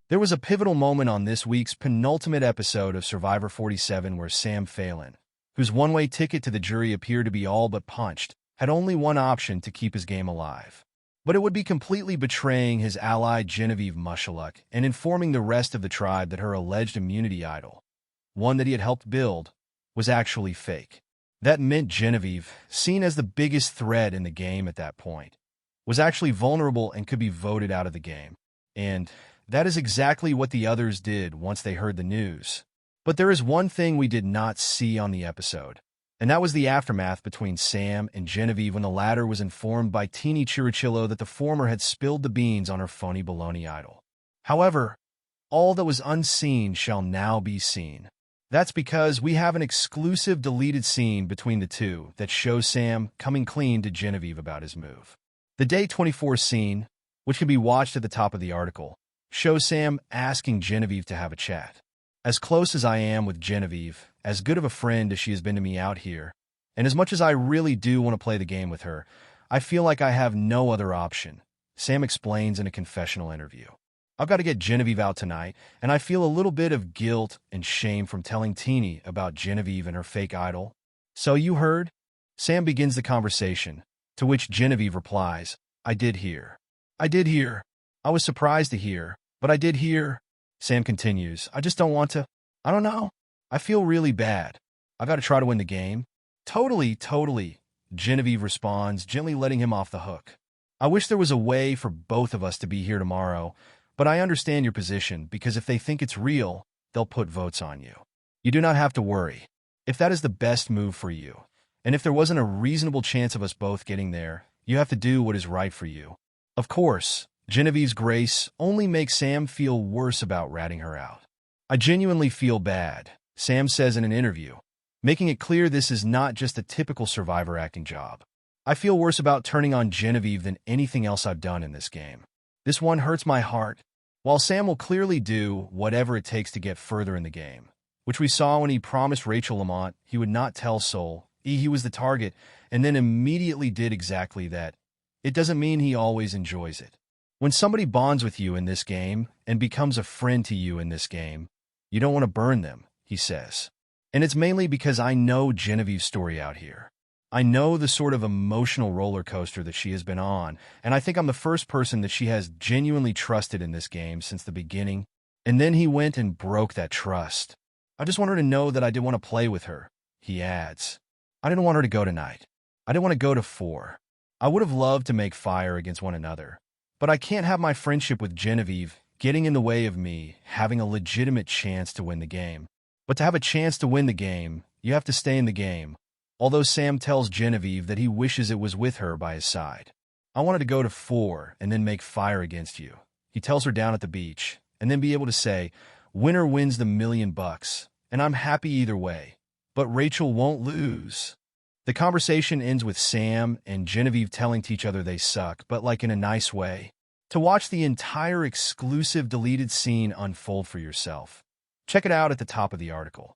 There was a pivotal moment on this week's penultimate episode of Survivor 47 where Sam Phelan, whose one-way ticket to the jury appeared to be all but punched, had only one option to keep his game alive. But it would be completely betraying his ally Genevieve Mushaluk and informing the rest of the tribe that her alleged immunity idol, one that he had helped build, was actually fake. That meant Genevieve, seen as the biggest threat in the game at that point, was actually vulnerable and could be voted out of the game. And that is exactly what the others did once they heard the news. But there is one thing we did not see on the episode, and that was the aftermath between Sam and Genevieve when the latter was informed by Teeny Chirichillo that the former had spilled the beans on her phony baloney idol. However, all that was unseen shall now be seen. That's because we have an exclusive deleted scene between the two that shows Sam coming clean to Genevieve about his move. The Day 24 scene, which can be watched at the top of the article, shows Sam asking Genevieve to have a chat. As close as I am with Genevieve, as good of a friend as she has been to me out here, and as much as I really do want to play the game with her, I feel like I have no other option, Sam explains in a confessional interview. I've got to get Genevieve out tonight, and I feel a little bit of guilt and shame from telling Teeny about Genevieve and her fake idol. So you heard? Sam begins the conversation, to which Genevieve replies, I did hear. I did hear. I was surprised to hear, but I did hear. Sam continues, I just don't want to. I don't know. I feel really bad. I've got to try to win the game. Totally, Genevieve responds, gently letting him off the hook. I wish there was a way for both of us to be here tomorrow, but I understand your position because if they think it's real, they'll put votes on you. You do not have to worry. If that is the best move for you, and if there wasn't a reasonable chance of us both getting there, you have to do what is right for you. Of course, Genevieve's grace only makes Sam feel worse about ratting her out. I genuinely feel bad, Sam says in an interview, making it clear this is not just a typical Survivor acting job. I feel worse about turning on Genevieve than anything else I've done in this game. This one hurts my heart. While Sam will clearly do whatever it takes to get further in the game, which we saw when he promised Rachel Lamont he would not tell Sol he was the target, and then immediately did exactly that, it doesn't mean he always enjoys it. When somebody bonds with you in this game and becomes a friend to you in this game, you don't want to burn them, he says. And it's mainly because I know Genevieve's story out here. I know the sort of emotional roller coaster that she has been on, and I think I'm the first person that she has genuinely trusted in this game since the beginning. And then he went and broke that trust. I just want her to know that I did want to play with her, he adds. I didn't want her to go tonight. I didn't want to go to 4. I would have loved to make fire against one another, but I can't have my friendship with Genevieve getting in the way of me having a legitimate chance to win the game. But to have a chance to win the game, you have to stay in the game. Although Sam tells Genevieve that he wishes it was with her by his side. I wanted to go to 4 and then make fire against you. He tells her down at the beach, and then be able to say, winner wins the $1 million, and I'm happy either way. But Rachel won't lose. The conversation ends with Sam and Genevieve telling to each other they suck, but like in a nice way. To watch the entire exclusive deleted scene unfold for yourself, check it out at the top of the article.